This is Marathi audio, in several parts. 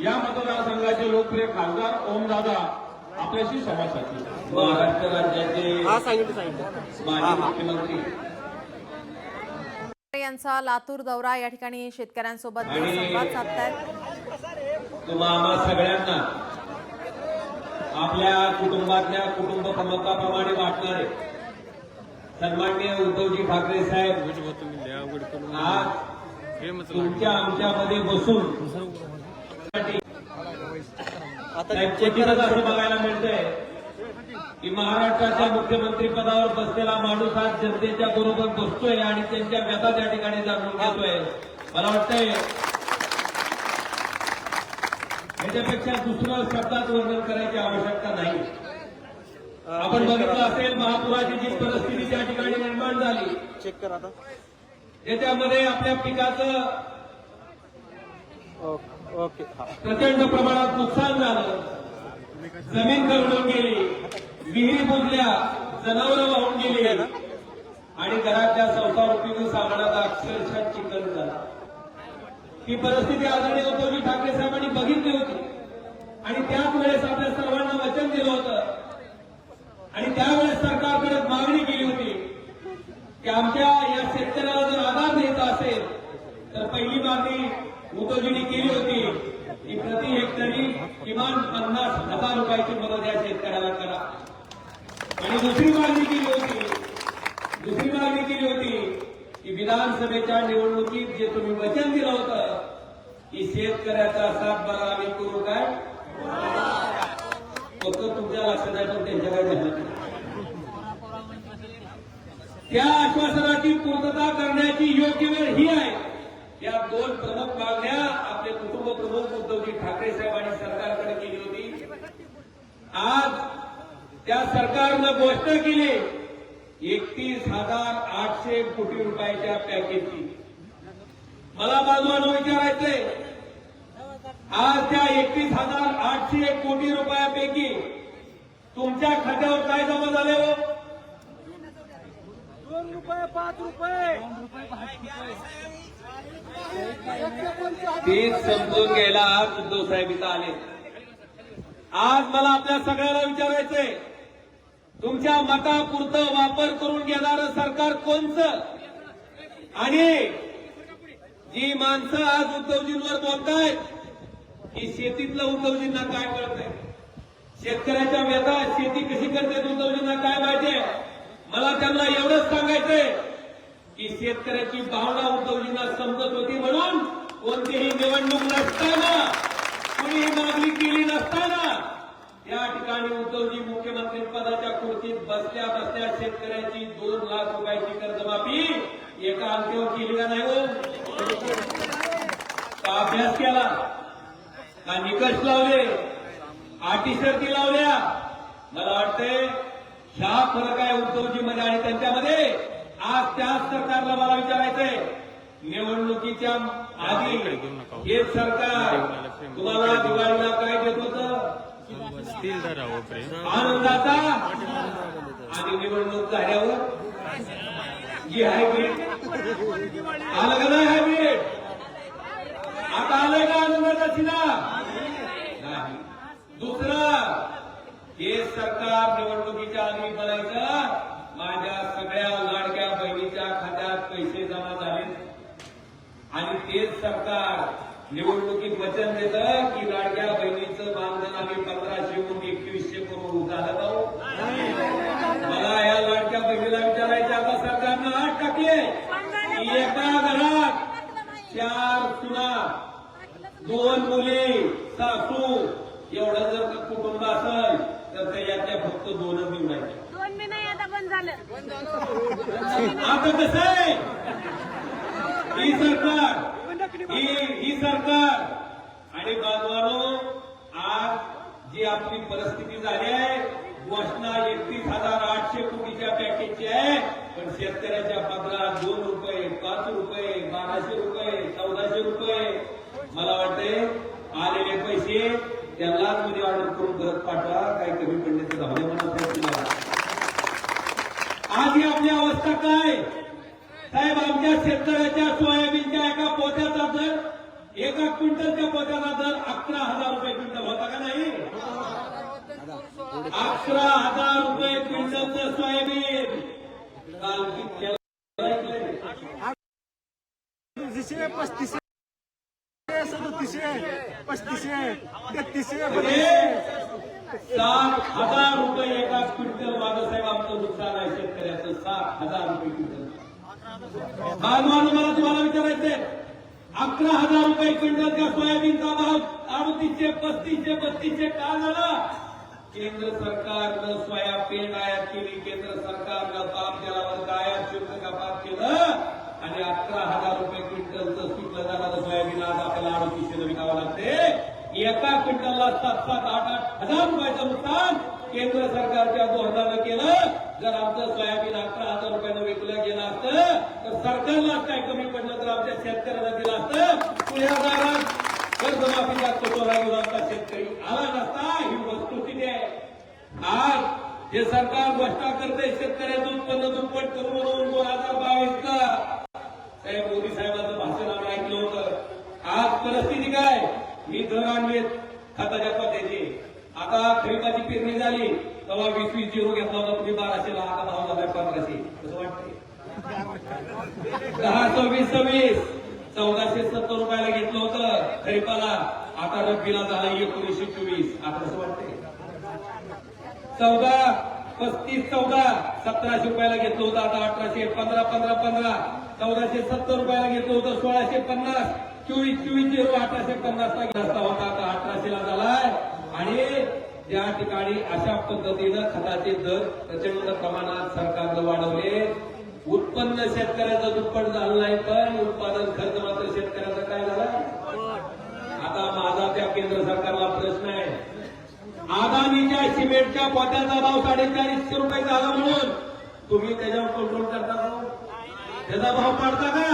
या मतदारसंघाचे लोकप्रिय खासदार ओमदादा आपल्याशी संवाद साधतील. महाराष्ट्र राज्याचे माजी मुख्यमंत्री यांचा लातूर दौरा या ठिकाणी शेतकऱ्यांसोबत संवाद साधतायत. तुम्हा आम्हा सगळ्यांना आपल्या कुटुंबातल्या कुटुंब प्रमुखाप्रमाणे वाटणारे सन्माननीय उद्धवजी ठाकरे साहेब आज तुमच्या आमच्यामध्ये बसून क्वचितच असं बघायला मिळतंय की महाराष्ट्राच्या मुख्यमंत्री पदावर बसलेला माणूस आज जनतेच्या बरोबर बसतोय आणि त्यांच्या व्यथा त्या ठिकाणी जाणून घेतोय. मला वाटतंय याच्यापेक्षा दुसरं शब्दात वर्णन करायची आवश्यकता नाही. आपण बघितलं असेल महापुराची जी परिस्थिती त्या ठिकाणी निर्माण झाली, चेक करा आता. त्याच्यामध्ये आपल्या पिकाचं ओके. प्रचंड प्रमाणात नुकसान झालं, जमीन खरडून गेली, विहिरी बुजल्या, जनावरं वाहून गेली आणि घरातल्या संसारोपयोगी सामानाचा अक्षरशः चिखल झाला. ही परिस्थिती आदरणीय उद्धवजी ठाकरे साहेबांनी बघितली होती आणि त्याच वेळेस आपल्या सर्वांना वचन दिलं होतं आणि त्यावेळेस सरकारकडे मागणी केली होती की आमच्या या शेतकऱ्याला जर आधार द्यायचा असेल तर पहिली मागणी उद्धवजींनी केली होती की प्रति हेक्टरी किमान 50,000 रुपयाची मदत या शेतकऱ्याला करा. आणि दुसरी मागणी केली होती की विधानसभेच्या निवडणुकीत जे तुम्ही वचन दिलं होतं की शेतकऱ्याचा सातबारा आम्ही करू काय, फक्त तुमच्या लक्षात आहे पण त्यांच्या काय झालं. त्या आश्वासनाची पूर्तता करण्याची योग्य वेळ ही आहे. या दोन प्रमुख मागण्या आपले कुटुंब प्रमुख उद्धवजी ठाकरे साहेबांनी सरकारकडे केली होती. आज त्या सरकारनं घोषणा केली 31,800 कोटी रुपयाच्या पॅकेजची. मला बाजूला विचारायचंय, आज त्या 31,800 कोटी रुपयापैकी तुमच्या खात्यावर काय जमा झाले हो? 2 रुपये 5 रुपये ते समजून घ्यायला आज उद्धव साहेब इथं आले. आज मला आपल्या सगळ्याला विचारायचंय, तुमच्या मतापुरतं वापर करून घेणारं सरकार कोणचं? आणि जी माणसं आज उद्धवजींवर बोलतायत की शेतीतलं उद्धवजींना काय कळतंय, शेतकऱ्याच्या व्यथा शेती कशी करते उद्धवजींना काय माहितीये? मला त्यांना एवढंच सांगायचंय की शेतकऱ्याची भावना उद्धवजींना समजत होती म्हणून कोणतीही निवडणूक नसताना, कुणीही मागणी केली नसताना या ठिकाणी उद्धवजी मुख्यमंत्री पदाच्या खुर्चीत बसल्या बसल्या शेतकऱ्याची 2 लाख रुपयाची कर्जमाफी एका अंगठीवर केली का नाही हो? का अभ्यास केला का निकष लावले, अटी शर्ती लावल्या? मला वाटतंय ह्या फरक आहे उद्धवजीमध्ये आणि त्यांच्यामध्ये. आज त्याच सरकारला मला विचारायचंय, निवडणुकीच्या आधी हे सरकार तुम्हाला दिवाळीला काय देत होतं? आनंदाचा. आणि निवडणूक झाल्यावर जी हायब्रिड आलं का नाही? हायब्रिड आता आलंय का आनंदाचा सिना? नाही. दुसरं, हे सरकार निवडणुकीच्या आधी म्हणायचं माझ्या सगळ्या लाडक्या बहिणीच्या खात्यात पैसे जमा झाले आणि तेच सरकार निवडणुकीत वचन देतं की लाडक्या बहिणीचं मानधन आम्ही 1,500 वरून 2,100 करू. झालं का? मला या लाडक्या बहिणीला विचारायचं, आता सरकारनं आठ टाकले की एका घरात 4 सुना, 2 मुली, सासू एवढं जर कुटुंब असेल तर त्याच्यातल्या फक्त 2च निवडायचे. आता कसं आहे ही सरकार आणि बांधवानो, आज जी आपली परिस्थिती झाली आहे, घोषणा 31,800 कोटीच्या पॅकेजची आहे, पण शेतकऱ्याच्या पदरात 2 रुपये 5 रुपये 1,200 रुपये 1,400 रुपये. मला वाटतंय आलेले पैसे त्यांनाच मध्ये ऑर्डर करून परत पाठवा, काही कमी पडले तर धावले म्हणा. आज ही आपली अवस्था काय साहेब? आमच्या शेतकऱ्याच्या सोयाबीनच्या एका पोत्याचा दर, एका क्विंटलच्या पोत्याचा दर 11,000 3200 3500 3700 3500 3300 म्हणजे 7,000 रुपये एका क्विंटल मागं साहेब आमचं नुकसान आहे शेतकऱ्याचं 7,000 रुपये क्विंटल. बांधवांनो मला तुम्हाला विचारायचंय 11,000 रुपये क्विंटलच्या सोयाबीनचा भाव 3800 3500 3200 का झाला? केंद्र सरकारनं सोयाबीन आयात केली, केंद्र सरकारनं पामतेलावर आयात शुल्क कपात केलं आणि 11,000 रुपये क्विंटलचं पिकलं जाणारं सोयाबीन आज आपल्याला 3800 विकावं लागते. एका क्विंटलला 7,000 8,000 रुपयाचं नुकसान केंद्र सरकारच्या धोरणानं केलं. जर आमचं सोयाबीन 11,000 रुपयानं विकलं गेलं असतं तर सरकारलाच काय कमी पडलं तर आमच्या शेतकऱ्यांना दिलं असतं. पुण्यादारात कर्जमाफीचा कटोरा घेऊन आमचा शेतकरी आला नसता. ही वस्तुस्थिती आहे. आज हे सरकार घोषणा करते शेतकऱ्याचं उत्पन्न दुप्पट करू म्हणून 2022 ला साहेब मोदी साहेबांचं भाषण आम्ही ऐकलं होतं. आज परिस्थिती काय? मी दर आणले खताच्या पत्त्याची. आता खरीपाची पेरणी झाली तेव्हा 20-20 झिरो घेतला होता तुम्ही 1200 ला, आता भाव झालाय 1500. कसं वाटतंय? 10-26 1470 रुपयाला घेतलं होतं खरीपाला, आता रब्बीला झाला 1924. आता कसं वाटतंय? 14-35-14 1700 रुपयाला घेतलं होतं, आता 1800. 15-15-15 1470 रुपयाला घेतलं होतं, 1650. 24-24 1850 ला घेतला होता, आता 1800 ला झालाय. आणि त्या ठिकाणी अशा पद्धतीनं खताचे दर प्रचंड प्रमाणात सरकारनं वाढवले. उत्पन्न शेतकऱ्याचं दुप्पट झालं नाही, पण उत्पादन खर्च मात्र शेतकऱ्याचा काय झाला? आता माझा त्या केंद्र सरकारला प्रश्न आहे, अदानीच्या सिमेंटच्या पोत्याचा भाव 450 रुपये झाला म्हणून तुम्ही त्याच्यावर कंट्रोल करता का? त्याचा भाव पाडता का?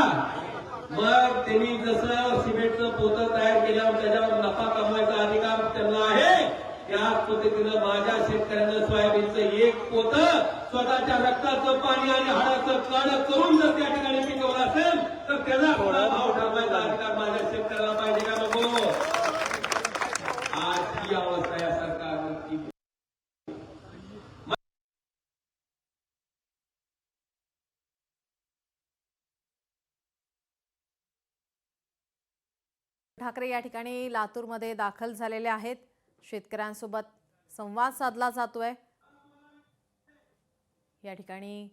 मग त्यांनी जसं सिमेंटचं पोतं तयार केल्यावर त्याच्यावर नफा कमवायचा अधिकार त्यांना आहे, त्याच पद्धतीनं माझ्या शेतकऱ्यांना सोयाबीनचं एक पोतं स्वतःच्या रक्ताचं पाणी आणि हाडाचं काढ करून जर त्या ठिकाणी पिकवलं असेल तर त्याचा भाव ठरवायचा अधिकार माझ्या शेतकऱ्याला पाहिजे का नको? आज ही अवस्था या सरकारनं केली. ठाकरे या ठिकाणी लातूरमध्ये दाखल झालेले आहेत. शेतकऱ्यांसोबत संवाद साधला जातोय. या ठिकाणी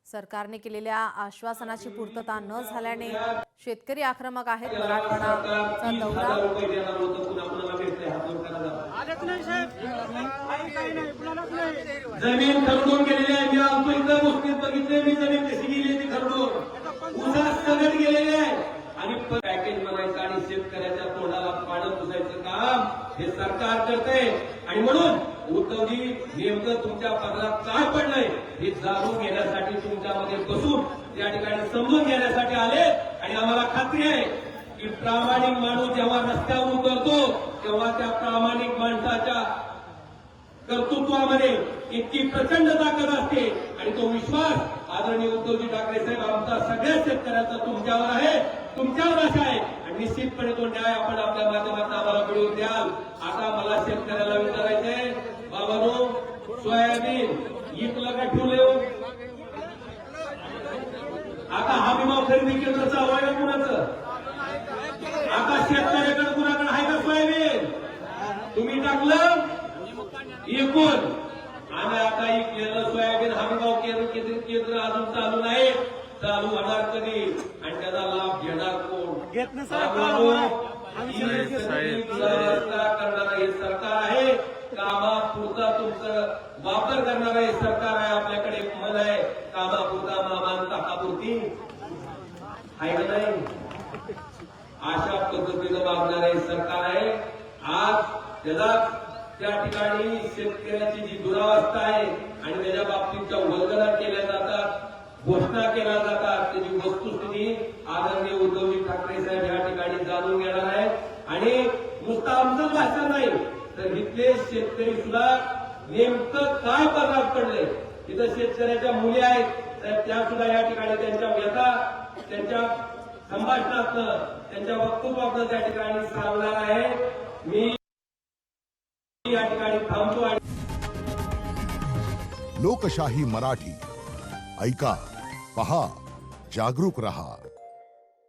सरकारने केलेल्या आश्वासनाची पूर्तता न झाल्याने शेतकरी आक्रमक आहेत. मराठवाडाचा दौरा जमीन खरडून गेलेली आहे. मी आमचं इथं गोष्टीत बघितले, मी जमीन कशी गेली ती खरडून उसात सगट गेलेली आहे. आणि पॅकेज बनायचं आणि शेतकऱ्याच्या तोंडाला पाणी पुसायचं काम हे सरकार करते. आणि म्हणून उद्धवजी नेमकं तुमच्या पदरात काय पडलंय हे जाणून घेण्यासाठी तुमच्यामध्ये बसून त्या ठिकाणी समजून घेण्यासाठी आले. आणि आम्हाला खात्री आहे की प्रामाणिक माणूस जेव्हा रस्त्यावर उतरतो तेव्हा त्या प्रामाणिक माणसाच्या कर्तृत्वामध्ये इतकी प्रचंड ताकद असते. आणि तो विश्वास आदरणीय उद्धवजी ठाकरे साहेब आमचा सगळ्या शेतकऱ्याचा तुमच्यावर आहे, तुमच्यावर आशा आहे. आणि निश्चितपणे तो न्याय आपण आपल्या माध्यमातून आम्हाला मिळवून द्याल. आता मला शेतकऱ्याला विचारायचंय, बाबांनो सोयाबीन इकलं का ठेवलं? आता हमी भाव खरेदी केंद्र चालू आहे का कुणाचं? आता शेतकऱ्याकडे कुणाकडे आहे का सोयाबीन? तुम्ही टाकलं एकूण. आणि आता इकलेलं सोयाबीन हमी भाव केंद्र अजून चालू नाही. चालू होणार कधी आणि त्याचा लाभ घेणार कोण? करणारं हे सरकार आहे. कामापुरता तुमचं वापर करणारं हे सरकार आहे. आपल्याकडे एक मन आहे, कामापुरता मामान ताकापुरती आहे का नाही? अशा पद्धतीनं वागणारं हे सरकार आहे. आज त्याला त्या ठिकाणी शेतकऱ्याची जी दुरावस्था आहे आणि त्याच्या बाबतीतच्या वल्गना केल्या जातात, घोषणा केल्या जातात, त्याची वस्तुस्थिती आदरणीय उद्धवजी ठाकरे साहेब या ठिकाणी जाणून घेणार आहेत. आणि नुसतं आमचं भाषण नाही तर इथले शेतकरी सुद्धा नेमकं काय पदरात पडले. इथं शेतकऱ्याच्या मुली आहेत तर त्या सुद्धा या ठिकाणी त्यांच्या व्यथा त्यांच्या संभाषणातनं त्यांच्या वक्तव्यातनं त्या ठिकाणी सांगणार आहे. मी या ठिकाणी थांबतो. लोकशाही मराठी ऐका, पहा, जागरूक रहा.